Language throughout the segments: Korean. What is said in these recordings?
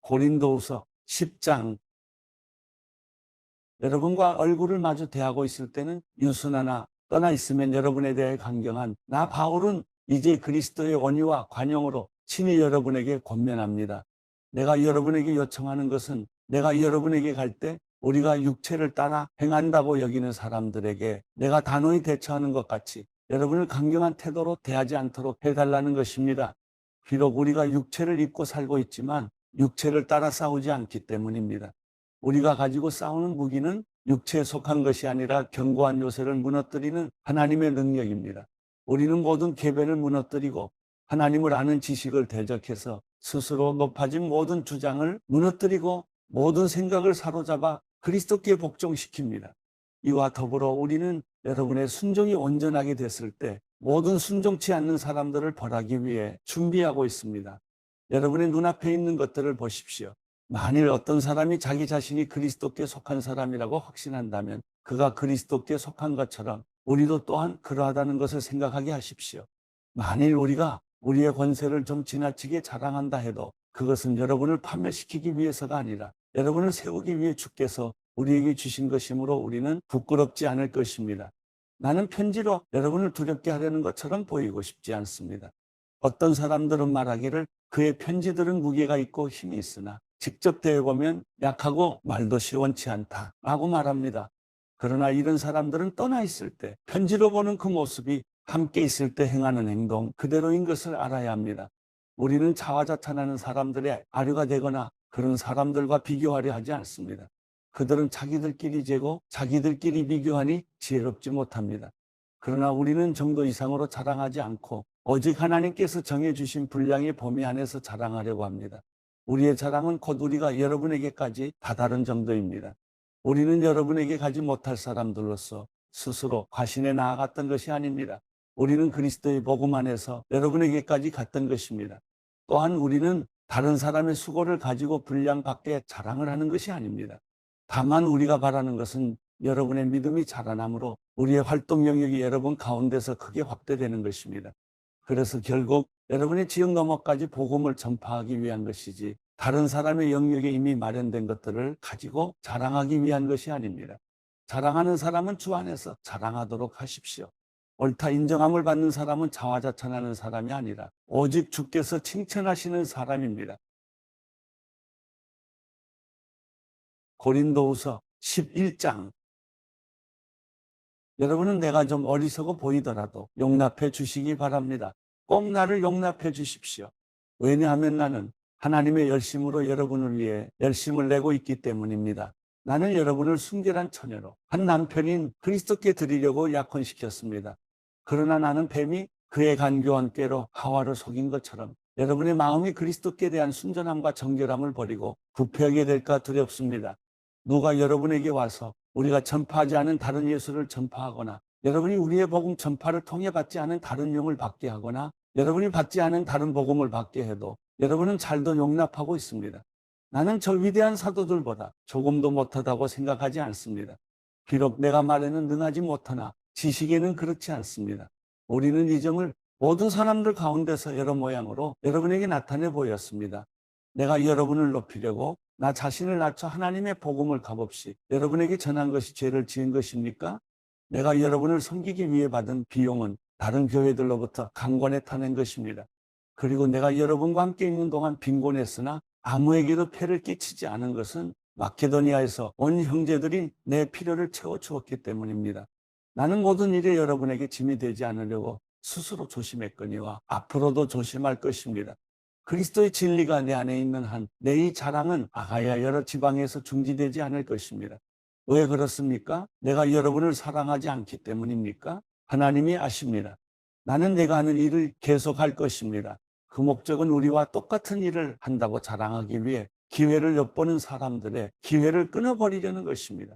고린도후서 10장. 여러분과 얼굴을 마주 대하고 있을 때는 유순하나 떠나 있으면 여러분에 대해 강경한 나 바울은 이제 그리스도의 원유와 관용으로 친히 여러분에게 권면합니다. 내가 여러분에게 요청하는 것은 내가 여러분에게 갈 때 우리가 육체를 따라 행한다고 여기는 사람들에게 내가 단호히 대처하는 것 같이 여러분을 강경한 태도로 대하지 않도록 해달라는 것입니다. 비록 우리가 육체를 입고 살고 있지만 육체를 따라 싸우지 않기 때문입니다. 우리가 가지고 싸우는 무기는 육체에 속한 것이 아니라 견고한 요새를 무너뜨리는 하나님의 능력입니다. 우리는 모든 계배를 무너뜨리고 하나님을 아는 지식을 대적해서 스스로 높아진 모든 주장을 무너뜨리고 모든 생각을 사로잡아 그리스도께 복종시킵니다. 이와 더불어 우리는 여러분의 순종이 온전하게 됐을 때 모든 순종치 않는 사람들을 벌하기 위해 준비하고 있습니다. 여러분의 눈앞에 있는 것들을 보십시오. 만일 어떤 사람이 자기 자신이 그리스도께 속한 사람이라고 확신한다면 그가 그리스도께 속한 것처럼 우리도 또한 그러하다는 것을 생각하게 하십시오. 만일 우리가 우리의 권세를 좀 지나치게 자랑한다 해도 그것은 여러분을 파멸시키기 위해서가 아니라 여러분을 세우기 위해 주께서 우리에게 주신 것이므로 우리는 부끄럽지 않을 것입니다. 나는 편지로 여러분을 두렵게 하려는 것처럼 보이고 싶지 않습니다. 어떤 사람들은 말하기를 그의 편지들은 무게가 있고 힘이 있으나 직접 대해보면 약하고 말도 시원치 않다 라고 말합니다. 그러나 이런 사람들은 떠나 있을 때 편지로 보는 그 모습이 함께 있을 때 행하는 행동 그대로인 것을 알아야 합니다. 우리는 자화자찬하는 사람들의 아류가 되거나 그런 사람들과 비교하려 하지 않습니다. 그들은 자기들끼리 재고 자기들끼리 비교하니 지혜롭지 못합니다. 그러나 우리는 정도 이상으로 자랑하지 않고 오직 하나님께서 정해주신 분량의 범위 안에서 자랑하려고 합니다. 우리의 자랑은 곧 우리가 여러분에게까지 다다른 정도입니다. 우리는 여러분에게 가지 못할 사람들로서 스스로 과신에 나아갔던 것이 아닙니다. 우리는 그리스도의 복음 안에서 여러분에게까지 갔던 것입니다. 또한 우리는 다른 사람의 수고를 가지고 분량 밖에 자랑을 하는 것이 아닙니다. 다만 우리가 바라는 것은 여러분의 믿음이 자라남으로 우리의 활동 영역이 여러분 가운데서 크게 확대되는 것입니다. 그래서 결국 여러분의 지역 너머까지 복음을 전파하기 위한 것이지 다른 사람의 영역에 이미 마련된 것들을 가지고 자랑하기 위한 것이 아닙니다. 자랑하는 사람은 주 안에서 자랑하도록 하십시오. 옳다 인정함을 받는 사람은 자화자찬하는 사람이 아니라 오직 주께서 칭찬하시는 사람입니다. 고린도후서 11장. 여러분은 내가 좀 어리석어 보이더라도 용납해 주시기 바랍니다. 꼭 나를 용납해 주십시오. 왜냐하면 나는 하나님의 열심으로 여러분을 위해 열심을 내고 있기 때문입니다. 나는 여러분을 순결한 처녀로 한 남편인 그리스도께 드리려고 약혼시켰습니다. 그러나 나는 뱀이 그의 간교한 꾀로 하와를 속인 것처럼 여러분의 마음이 그리스도께 대한 순전함과 정결함을 버리고 부패하게 될까 두렵습니다. 누가 여러분에게 와서 우리가 전파하지 않은 다른 예수를 전파하거나 여러분이 우리의 복음 전파를 통해 받지 않은 다른 용을 받게 하거나 여러분이 받지 않은 다른 복음을 받게 해도 여러분은 잘도 용납하고 있습니다. 나는 저 위대한 사도들보다 조금도 못하다고 생각하지 않습니다. 비록 내가 말에는 능하지 못하나 지식에는 그렇지 않습니다. 우리는 이 점을 모든 사람들 가운데서 여러 모양으로 여러분에게 나타내 보였습니다. 내가 여러분을 높이려고 나 자신을 낮춰 하나님의 복음을 값없이 여러분에게 전한 것이 죄를 지은 것입니까? 내가 여러분을 섬기기 위해 받은 비용은 다른 교회들로부터 강권에 타낸 것입니다. 그리고 내가 여러분과 함께 있는 동안 빈곤했으나 아무에게도 폐를 끼치지 않은 것은 마케도니아에서 온 형제들이 내 필요를 채워주었기 때문입니다. 나는 모든 일에 여러분에게 짐이 되지 않으려고 스스로 조심했거니와 앞으로도 조심할 것입니다. 그리스도의 진리가 내 안에 있는 한 내 이 자랑은 아가야 여러 지방에서 중지되지 않을 것입니다. 왜 그렇습니까? 내가 여러분을 사랑하지 않기 때문입니까? 하나님이 아십니다. 나는 내가 하는 일을 계속할 것입니다. 그 목적은 우리와 똑같은 일을 한다고 자랑하기 위해 기회를 엿보는 사람들의 기회를 끊어버리려는 것입니다.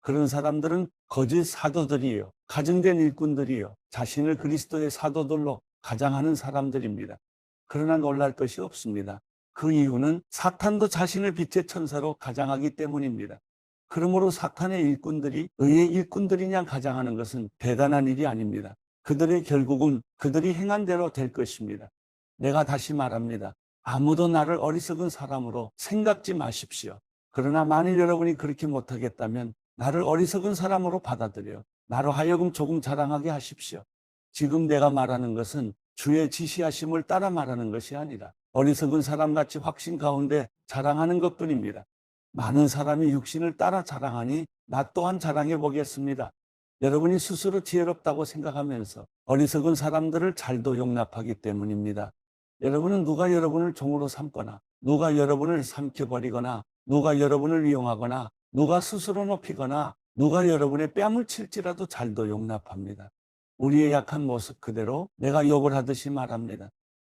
그런 사람들은 거짓 사도들이요, 가증된 일꾼들이요, 자신을 그리스도의 사도들로 가장하는 사람들입니다. 그러나 놀랄 것이 없습니다. 그 이유는 사탄도 자신을 빛의 천사로 가장하기 때문입니다. 그러므로 사탄의 일꾼들이 의의 일꾼들이냐 가장하는 것은 대단한 일이 아닙니다. 그들의 결국은 그들이 행한 대로 될 것입니다. 내가 다시 말합니다. 아무도 나를 어리석은 사람으로 생각지 마십시오. 그러나 만일 여러분이 그렇게 못하겠다면 나를 어리석은 사람으로 받아들여 나로 하여금 조금 자랑하게 하십시오. 지금 내가 말하는 것은 주의 지시하심을 따라 말하는 것이 아니라 어리석은 사람같이 확신 가운데 자랑하는 것뿐입니다. 많은 사람이 육신을 따라 자랑하니 나 또한 자랑해 보겠습니다. 여러분이 스스로 지혜롭다고 생각하면서 어리석은 사람들을 잘도 용납하기 때문입니다. 여러분은 누가 여러분을 종으로 삼거나 누가 여러분을 삼켜버리거나 누가 여러분을 이용하거나 누가 스스로 높이거나 누가 여러분의 뺨을 칠지라도 잘도 용납합니다. 우리의 약한 모습 그대로 내가 욕을 하듯이 말합니다.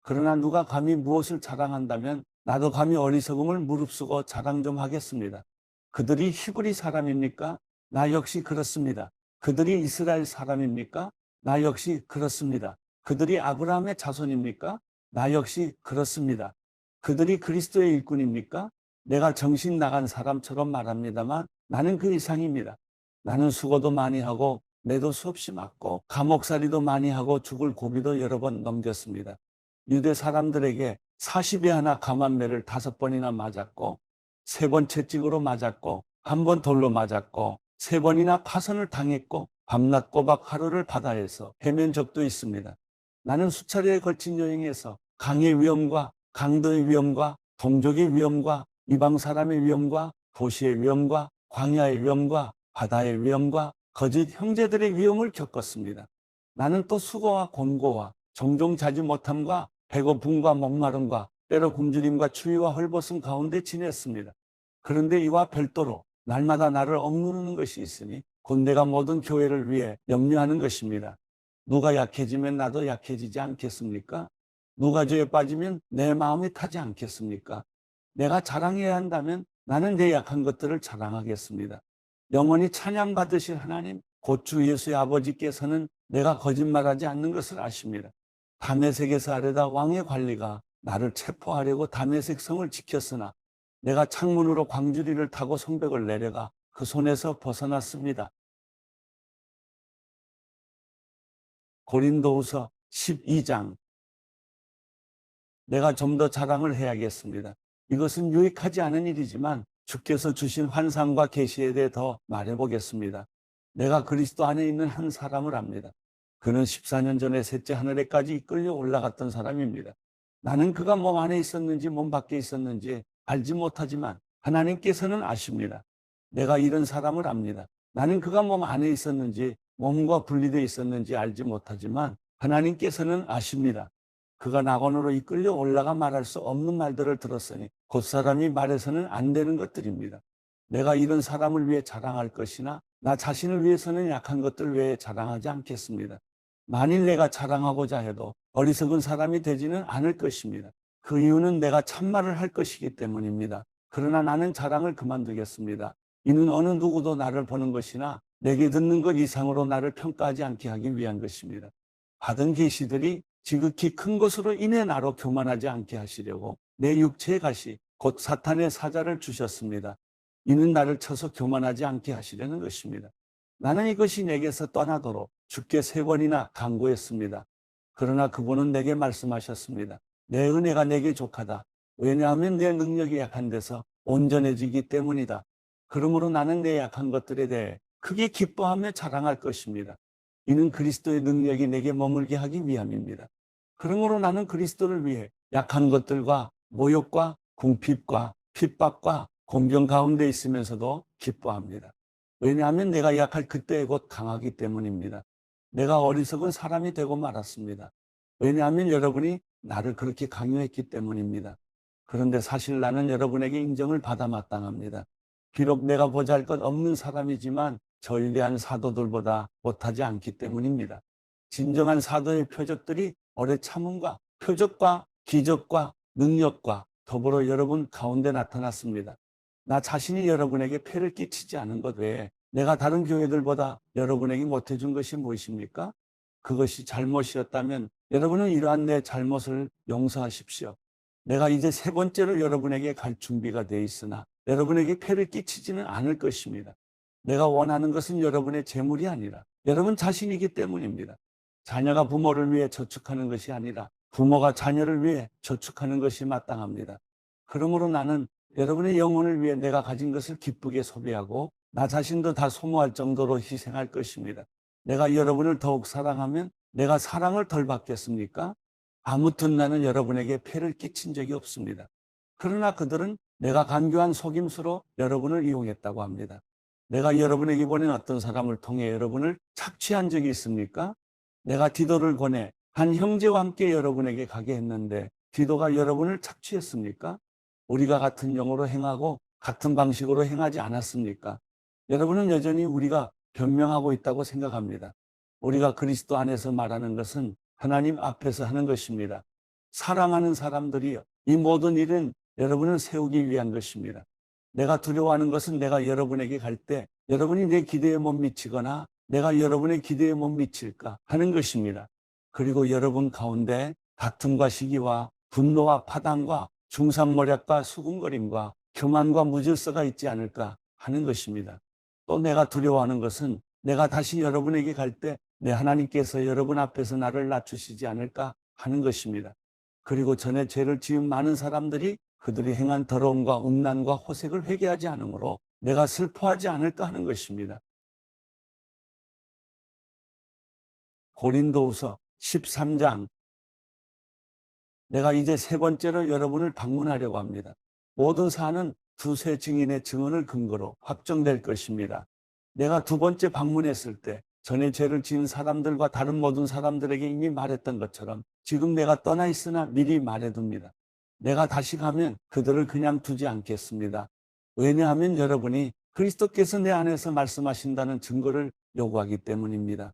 그러나 누가 감히 무엇을 자랑한다면 나도 감히 어리석음을 무릅쓰고 자랑 좀 하겠습니다. 그들이 히브리 사람입니까? 나 역시 그렇습니다. 그들이 이스라엘 사람입니까? 나 역시 그렇습니다. 그들이 아브라함의 자손입니까? 나 역시 그렇습니다. 그들이 그리스도의 일꾼입니까? 내가 정신 나간 사람처럼 말합니다만 나는 그 이상입니다. 나는 수고도 많이 하고 매도 수없이 맞고 감옥살이도 많이 하고 죽을 고비도 여러 번 넘겼습니다. 유대 사람들에게 40에 하나 감한 매를 5번이나 맞았고 3번 채찍으로 맞았고 1번 돌로 맞았고 3번이나 파선을 당했고 밤낮 꼬박 하루를 바다에서 헤맨 적도 있습니다. 나는 수차례에 걸친 여행에서 강의 위험과 강도의 위험과 동족의 위험과 이방 사람의 위험과 도시의 위험과 광야의 위험과 바다의 위험과 거짓 형제들의 위험을 겪었습니다. 나는 또 수고와 곤고와 종종 자지 못함과 배고픔과 목마름과 때로 굶주림과 추위와 헐벗음 가운데 지냈습니다. 그런데 이와 별도로 날마다 나를 억누르는 것이 있으니 곧 내가 모든 교회를 위해 염려하는 것입니다. 누가 약해지면 나도 약해지지 않겠습니까? 누가 죄에 빠지면 내 마음이 타지 않겠습니까? 내가 자랑해야 한다면 나는 내 약한 것들을 자랑하겠습니다. 영원히 찬양받으실 하나님, 곧 주 예수의 아버지께서는 내가 거짓말하지 않는 것을 아십니다. 다메섹에서 아뢰다 왕의 관리가 나를 체포하려고 다메섹 성을 지켰으나 내가 창문으로 광주리를 타고 성벽을 내려가 그 손에서 벗어났습니다. 고린도후서 12장. 내가 좀 더 자랑을 해야겠습니다. 이것은 유익하지 않은 일이지만 주께서 주신 환상과 계시에 대해 더 말해보겠습니다. 내가 그리스도 안에 있는 한 사람을 압니다. 그는 14년 전에 셋째 하늘에까지 이끌려 올라갔던 사람입니다. 나는 그가 몸 안에 있었는지 몸 밖에 있었는지 알지 못하지만 하나님께서는 아십니다. 내가 이런 사람을 압니다. 나는 그가 몸 안에 있었는지 몸과 분리되어 있었는지 알지 못하지만 하나님께서는 아십니다. 그가 낙원으로 이끌려 올라가 말할 수 없는 말들을 들었으니 곧 사람이 말해서는 안 되는 것들입니다. 내가 이런 사람을 위해 자랑할 것이나 나 자신을 위해서는 약한 것들 외에 자랑하지 않겠습니다. 만일 내가 자랑하고자 해도 어리석은 사람이 되지는 않을 것입니다. 그 이유는 내가 참말을 할 것이기 때문입니다. 그러나 나는 자랑을 그만두겠습니다. 이는 어느 누구도 나를 보는 것이나 내게 듣는 것 이상으로 나를 평가하지 않게 하기 위한 것입니다. 받은 계시들이 지극히 큰 것으로 인해 나로 교만하지 않게 하시려고 내 육체의 가시 곧 사탄의 사자를 주셨습니다. 이는 나를 쳐서 교만하지 않게 하시려는 것입니다. 나는 이것이 내게서 떠나도록 주께 3번이나 간구했습니다. 그러나 그분은 내게 말씀하셨습니다. 내 은혜가 내게 족하다. 왜냐하면 내 능력이 약한 데서 온전해지기 때문이다. 그러므로 나는 내 약한 것들에 대해 크게 기뻐하며 자랑할 것입니다. 이는 그리스도의 능력이 내게 머물게 하기 위함입니다. 그러므로 나는 그리스도를 위해 약한 것들과 모욕과 궁핍과 핍박과 공경 가운데 있으면서도 기뻐합니다. 왜냐하면 내가 약할 그때에 곧 강하기 때문입니다. 내가 어리석은 사람이 되고 말았습니다. 왜냐하면 여러분이 나를 그렇게 강요했기 때문입니다. 그런데 사실 나는 여러분에게 인정을 받아 마땅합니다. 비록 내가 보잘것 없는 사람이지만 저 위대한 사도들보다 못하지 않기 때문입니다. 진정한 사도의 표적들이 오래 참음과 표적과 기적과 능력과 더불어 여러분 가운데 나타났습니다. 나 자신이 여러분에게 폐를 끼치지 않은 것 외에 내가 다른 교회들보다 여러분에게 못해준 것이 무엇입니까? 그것이 잘못이었다면 여러분은 이러한 내 잘못을 용서하십시오. 내가 이제 3번째로 여러분에게 갈 준비가 돼 있으나 여러분에게 폐를 끼치지는 않을 것입니다. 내가 원하는 것은 여러분의 재물이 아니라 여러분 자신이기 때문입니다. 자녀가 부모를 위해 저축하는 것이 아니라 부모가 자녀를 위해 저축하는 것이 마땅합니다. 그러므로 나는 여러분의 영혼을 위해 내가 가진 것을 기쁘게 소비하고 나 자신도 다 소모할 정도로 희생할 것입니다. 내가 여러분을 더욱 사랑하면 내가 사랑을 덜 받겠습니까? 아무튼 나는 여러분에게 폐를 끼친 적이 없습니다. 그러나 그들은 내가 간교한 속임수로 여러분을 이용했다고 합니다. 내가 여러분에게 보낸 어떤 사람을 통해 여러분을 착취한 적이 있습니까? 내가 디도를 보내 한 형제와 함께 여러분에게 가게 했는데 디도가 여러분을 착취했습니까? 우리가 같은 영으로 행하고 같은 방식으로 행하지 않았습니까? 여러분은 여전히 우리가 변명하고 있다고 생각합니다. 우리가 그리스도 안에서 말하는 것은 하나님 앞에서 하는 것입니다. 사랑하는 사람들이여, 이 모든 일은 여러분을 세우기 위한 것입니다. 내가 두려워하는 것은 내가 여러분에게 갈 때 여러분이 내 기대에 못 미치거나 내가 여러분의 기대에 못 미칠까 하는 것입니다. 그리고 여러분 가운데 다툼과 시기와 분노와 파당과 중상모략과 수군거림과 교만과 무질서가 있지 않을까 하는 것입니다. 또 내가 두려워하는 것은 내가 다시 여러분에게 갈 때 내 하나님께서 여러분 앞에서 나를 낮추시지 않을까 하는 것입니다. 그리고 전에 죄를 지은 많은 사람들이 그들이 행한 더러움과 음란과 호색을 회개하지 않으므로 내가 슬퍼하지 않을까 하는 것입니다. 고린도후서 13장. 내가 이제 세 번째로 여러분을 방문하려고 합니다. 모든 사안은 두세 증인의 증언을 근거로 확정될 것입니다. 내가 두 번째 방문했을 때 전에 죄를 지은 사람들과 다른 모든 사람들에게 이미 말했던 것처럼 지금 내가 떠나 있으나 미리 말해둡니다. 내가 다시 가면 그들을 그냥 두지 않겠습니다. 왜냐하면 여러분이 그리스도께서 내 안에서 말씀하신다는 증거를 요구하기 때문입니다.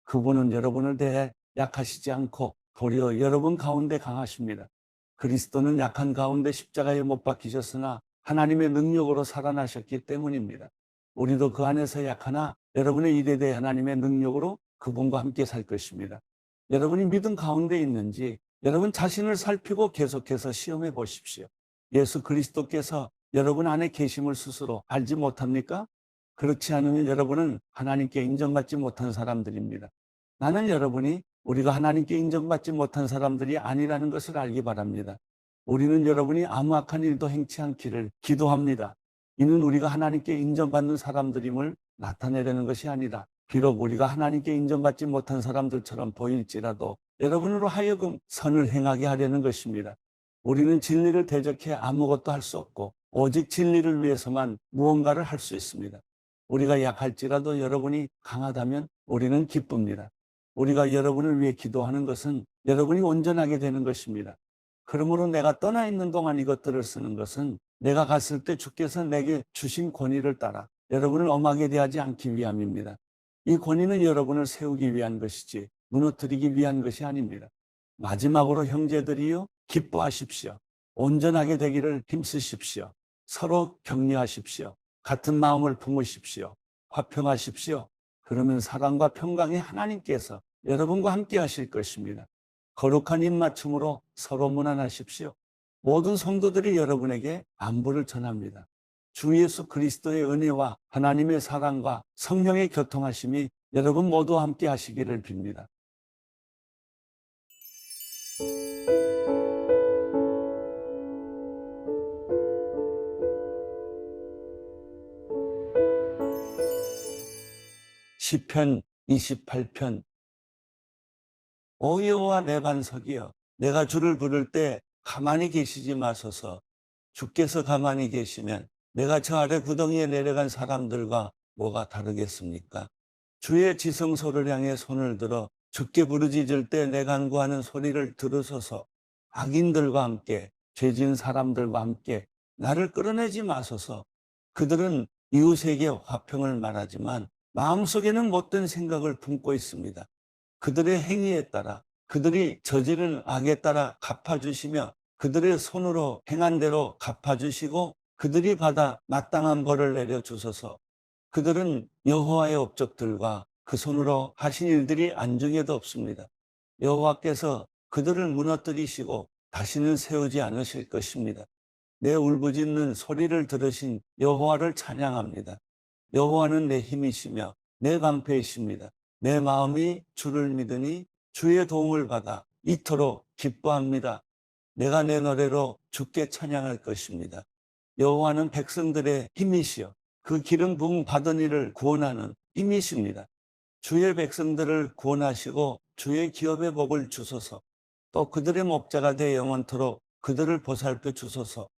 그분은 여러분을 대해 약하시지 않고 도리어 여러분 가운데 강하십니다. 그리스도는 약한 가운데 십자가에 못 박히셨으나 하나님의 능력으로 살아나셨기 때문입니다. 우리도 그 안에서 약하나 여러분의 일에 대해 하나님의 능력으로 그분과 함께 살 것입니다. 여러분이 믿음 가운데 있는지 여러분 자신을 살피고 계속해서 시험해 보십시오. 예수 그리스도께서 여러분 안에 계심을 스스로 알지 못합니까? 그렇지 않으면 여러분은 하나님께 인정받지 못한 사람들입니다. 나는 여러분이 우리가 하나님께 인정받지 못한 사람들이 아니라는 것을 알기 바랍니다. 우리는 여러분이 아무 악한 일도 행치 않기를 기도합니다. 이는 우리가 하나님께 인정받는 사람들임을 나타내려는 것이 아니라 비록 우리가 하나님께 인정받지 못한 사람들처럼 보일지라도 여러분으로 하여금 선을 행하게 하려는 것입니다. 우리는 진리를 대적해 아무것도 할 수 없고 오직 진리를 위해서만 무언가를 할 수 있습니다. 우리가 약할지라도 여러분이 강하다면 우리는 기쁩니다. 우리가 여러분을 위해 기도하는 것은 여러분이 온전하게 되는 것입니다. 그러므로 내가 떠나 있는 동안 이것들을 쓰는 것은 내가 갔을 때 주께서 내게 주신 권위를 따라 여러분을 엄하게 대하지 않기 위함입니다. 이 권위는 여러분을 세우기 위한 것이지 무너뜨리기 위한 것이 아닙니다. 마지막으로 형제들이여 기뻐하십시오. 온전하게 되기를 힘쓰십시오. 서로 격려하십시오. 같은 마음을 품으십시오. 화평하십시오. 그러면 사랑과 평강의 하나님께서 여러분과 함께 하실 것입니다. 거룩한 입맞춤으로 서로 문안하십시오. 모든 성도들이 여러분에게 안부를 전합니다. 주 예수 그리스도의 은혜와 하나님의 사랑과 성령의 교통하심이 여러분 모두와 함께 하시기를 빕니다. 시편 28편. 오 여호와 내 반석이여, 내가 주를 부를 때 가만히 계시지 마소서. 주께서 가만히 계시면 내가 저 아래 구덩이에 내려간 사람들과 뭐가 다르겠습니까? 주의 지성소를 향해 손을 들어 주께 부르짖을 때 내 간구하는 소리를 들으소서. 악인들과 함께 죄진 사람들과 함께 나를 끌어내지 마소서. 그들은 이웃에게 화평을 말하지만 마음속에는 못된 생각을 품고 있습니다. 그들의 행위에 따라 그들이 저지른 악에 따라 갚아주시며 그들의 손으로 행한 대로 갚아주시고 그들이 받아 마땅한 벌을 내려주소서. 그들은 여호와의 업적들과 그 손으로 하신 일들이 안중에도 없습니다. 여호와께서 그들을 무너뜨리시고 다시는 세우지 않으실 것입니다. 내 울부짖는 소리를 들으신 여호와를 찬양합니다. 여호와는 내 힘이시며 내 방패이십니다. 내 마음이 주를 믿으니 주의 도움을 받아 이토록 기뻐합니다. 내가 내 노래로 주께 찬양할 것입니다. 여호와는 백성들의 힘이시여 그 기름 부음 받은 이를 구원하는 힘이십니다. 주의 백성들을 구원하시고 주의 기업의 복을 주소서. 또 그들의 목자가 되어 영원토록 그들을 보살펴 주소서.